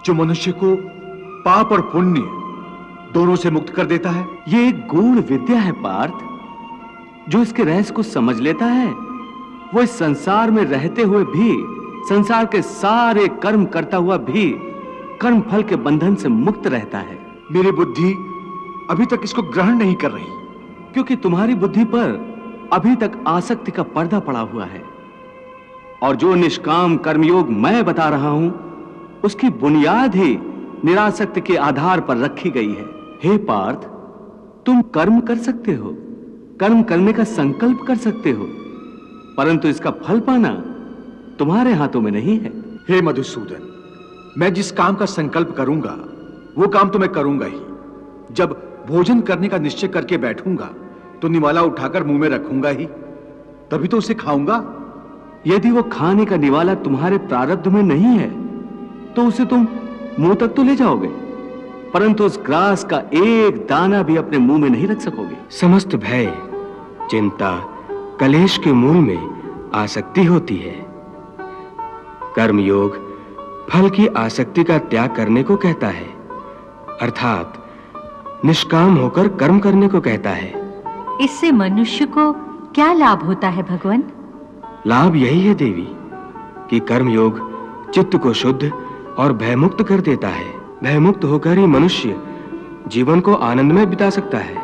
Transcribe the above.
जो मनुष्य को पाप और पुण्य दोनों से मुक्त कर देता है। ये एक गूढ़ विद्या है पार्थ। जो इसके रहस्य को समझ लेता है वो इस संसार में रहते हुए भी, संसार के सारे कर्म करता हुआ भी कर्म फल के बंधन से मुक्त रहता है। मेरी बुद्धि अभी तक इसको ग्रहण नहीं कर रही, क्योंकि तुम्हारी बुद्धि पर अभी तक आसक्ति का पर्दा पड़ा हुआ है। और जो निष्काम कर्मयोग मैं बता रहा हूं उसकी बुनियाद ही निरासक्ति के आधार पर रखी गई है। हे पार्थ, तुम कर्म कर सकते हो, कर्म करने का संकल्प कर सकते हो, परंतु इसका फल पाना तुम्हारे हाथों में नहीं है। हे मधुसूदन, मैं जिस काम का संकल्प करूंगा वो काम तो मैं करूंगा ही। जब भोजन करने का निश्चय करके बैठूंगा तो निवाला उठाकर मुंह में रखूंगा ही, तभी तो उसे खाऊंगा। यदि वो खाने का निवाला तुम्हारे प्रारब्ध में नहीं है तो उसे तुम मुंह तक तो ले जाओगे, परंतु उस ग्रास का एक दाना भी अपने मुंह में नहीं रख सकोगे। समस्त भय, चिंता, कलेश के मूल में आसक्ति होती है। कर्मयोग फल की आसक्ति का त्याग करने को कहता है, अर्थात निष्काम होकर कर्म करने को कहता है। इससे मनुष्य को क्या लाभ होता है भगवान? लाभ यही है देवी कि कर्मयोग चित्त को शुद्ध और भयमुक्त कर देता है। भयमुक्त होकर ही मनुष्य जीवन को आनंद में बिता सकता है।